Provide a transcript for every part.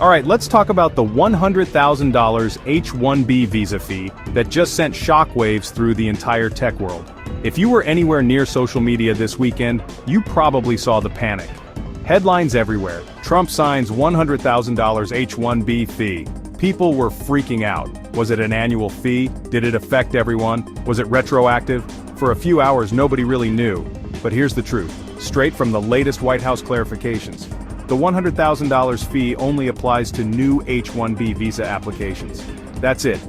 Alright, let's talk about the $100,000 H-1B visa fee that just sent shockwaves through the entire tech world. If you were anywhere near social media this weekend, you probably saw the panic. Headlines everywhere. Trump signs $100,000 H-1B fee. People were freaking out. Was it an annual fee? Did it affect everyone? Was it retroactive? For a few hours nobody really knew. But here's the truth, straight from the latest White House clarifications. The $100,000 fee only applies to new H-1B visa applications. That's it.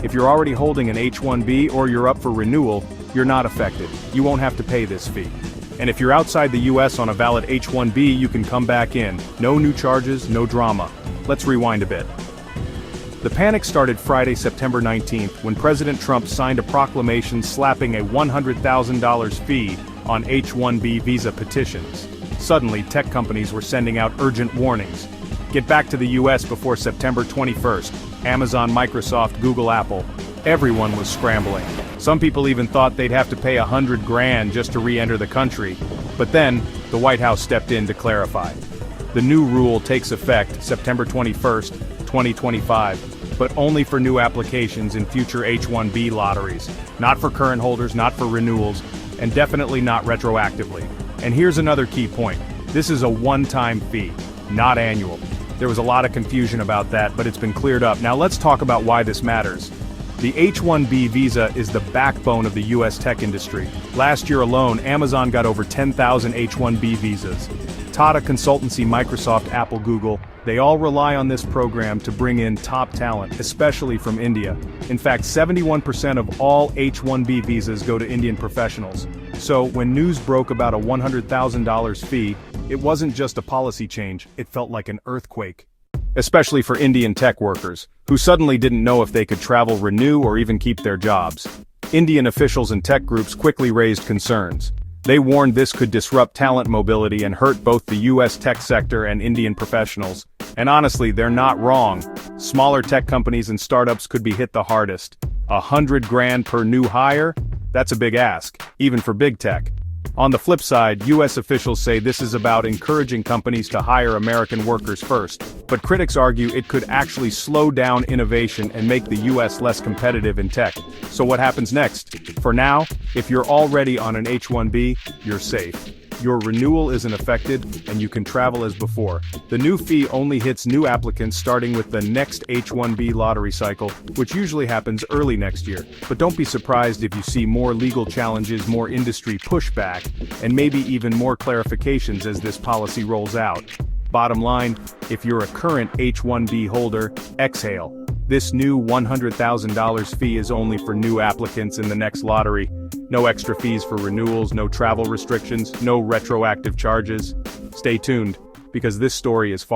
If you're already holding an H-1B or you're up for renewal, you're not affected. You won't have to pay this fee. And if you're outside the US on a valid H-1B, you can come back in. No new charges, no drama. Let's rewind a bit. The panic started Friday, September 19th, when President Trump signed a proclamation slapping a $100,000 fee on H-1B visa petitions. Suddenly, tech companies were sending out urgent warnings. Get back to the US before September 21st. Amazon, Microsoft, Google, Apple. Everyone was scrambling. Some people even thought they'd have to pay $100,000 just to re-enter the country. But then, the White House stepped in to clarify. The new rule takes effect September 21st, 2025, but only for new applications in future H-1B lotteries. Not for current holders, not for renewals, and definitely not retroactively. And here's another key point. This is a one-time fee, not annual. There was a lot of confusion about that, but it's been cleared up. Now let's talk about why this matters. The H-1B visa is the backbone of the US tech industry. Last year alone, Amazon got over 10,000 H-1B visas. Tata Consultancy, Microsoft, Apple, Google, they all rely on this program to bring in top talent, especially from India. In fact, 71% of all H-1B visas go to Indian professionals. So, when news broke about a $100,000 fee, it wasn't just a policy change, it felt like an earthquake. Especially for Indian tech workers, who suddenly didn't know if they could travel, renew, or even keep their jobs. Indian officials and tech groups quickly raised concerns. They warned this could disrupt talent mobility and hurt both the US tech sector and Indian professionals. And honestly, they're not wrong. Smaller tech companies and startups could be hit the hardest. $100,000 per new hire? That's a big ask, even for big tech. On the flip side, US officials say this is about encouraging companies to hire American workers first. But critics argue it could actually slow down innovation and make the US less competitive in tech. So what happens next? For now, if you're already on an H-1B, you're safe. Your renewal isn't affected, and you can travel as before. The new fee only hits new applicants starting with the next H-1B lottery cycle, which usually happens early next year. But don't be surprised if you see more legal challenges, more industry pushback, and maybe even more clarifications as this policy rolls out. Bottom line, if you're a current H-1B holder, exhale. This new $100,000 fee is only for new applicants in the next lottery. No extra fees for renewals, no travel restrictions, no retroactive charges. Stay tuned, because this story is far